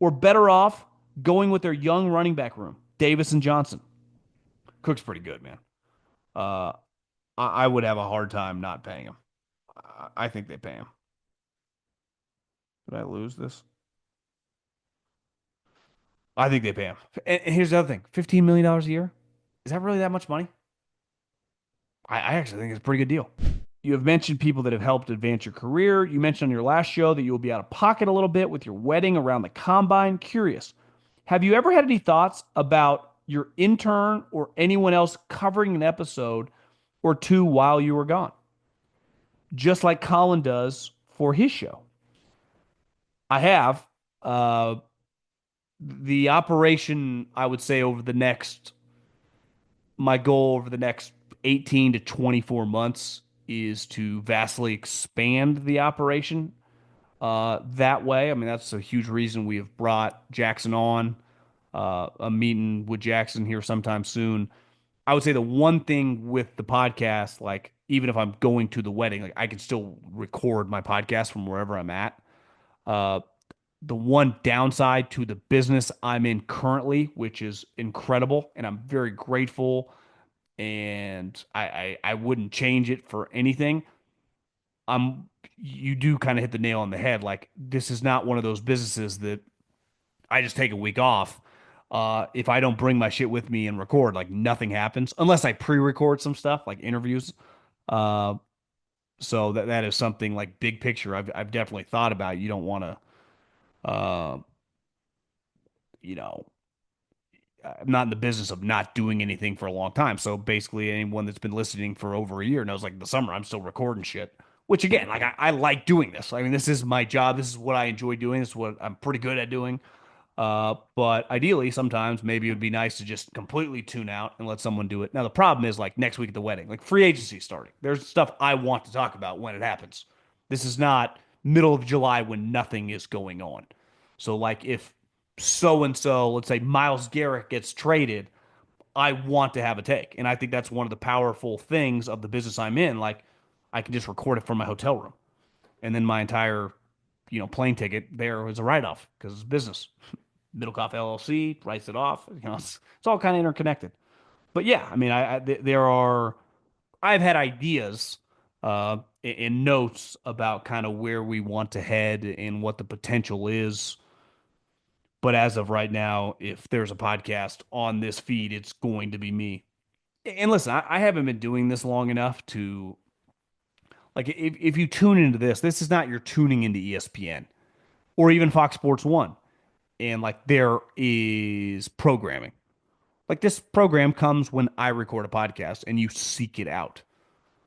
or better off going with their young running back room, Davis and Johnson? Cook's pretty good, man. Uh, I would have a hard time not paying him. I think they pay him. Did I lose this? I think they pay him. And here's the other thing: $15 million a year. Is that really that much money? I actually think it's a pretty good deal. You have mentioned people that have helped advance your career. You mentioned on your last show that you will be out of pocket a little bit with your wedding around the combine. Curious, have you ever had any thoughts about your intern or anyone else covering an episode or two while you were gone? Just like Colin does for his show. I have. Uh, the operation, I would say, my goal over the next 18 to 24 months is to vastly expand the operation that way. I mean, that's a huge reason we have brought Jackson on. I'm meeting with Jackson here sometime soon. I would say the one thing with the podcast, like even if I'm going to the wedding, like I can still record my podcast from wherever I'm at. Uh, the one downside to the business I'm in currently, which is incredible, and I'm very grateful, and I wouldn't change it for anything. You do kind of hit the nail on the head. Like this is not one of those businesses that I just take a week off. If I don't bring my shit with me and record, like nothing happens unless I pre-record some stuff like interviews. Uh, so that is something like big picture. I've definitely thought about. You don't want to, you know, I'm not in the business of not doing anything for a long time. So basically, anyone that's been listening for over a year knows, like the summer, I'm still recording shit. Which again, like I like doing this. I mean, this is my job. This is what I enjoy doing. This is what I'm pretty good at doing. But ideally, sometimes maybe it would be nice to just completely tune out and let someone do it. Now, the problem is like next week at the wedding, like free agency starting. There's stuff I want to talk about when it happens. This is not middle of July when nothing is going on. So, like, if so and so, let's say Miles Garrett gets traded, I want to have a take. And I think that's one of the powerful things of the business I'm in. Like I can just record it from my hotel room. And then my entire, plane ticket there was a write-off because it's business. Middlekauff LLC writes it off. It's all kind of interconnected. But yeah, I mean, there are I've had ideas and notes about kind of where we want to head and what the potential is. But as of right now, if there's a podcast on this feed, it's going to be me. And listen, I haven't been doing this long enough to like if you tune into this is not you're tuning into ESPN or even Fox Sports One. And like there is programming. Like this program comes when I record a podcast and you seek it out.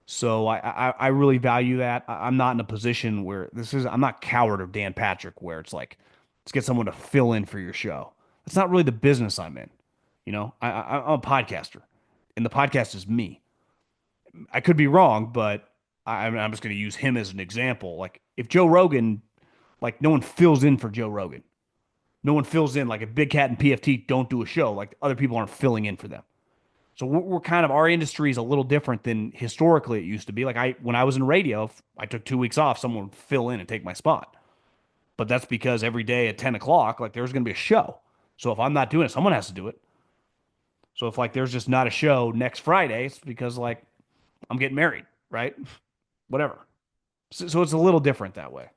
So I really value that. I'm not in a position where I'm not Coward or Dan Patrick where it's like, let's get someone to fill in for your show. That's not really the business I'm in. I'm a podcaster and the podcast is me. I could be wrong, but I'm just going to use him as an example. Like if Joe Rogan, like no one fills in for Joe Rogan. No one fills in like if Big Cat and PFT don't do a show, like other people aren't filling in for them. So we're kind of our industry is a little different than historically it used to be. Like when I was in radio, if I took 2 weeks off, someone would fill in and take my spot. But that's because every day at 10 o'clock, like there's going to be a show. So if I'm not doing it, someone has to do it. So if like there's just not a show next Friday, it's because like I'm getting married, right? Whatever. So it's a little different that way.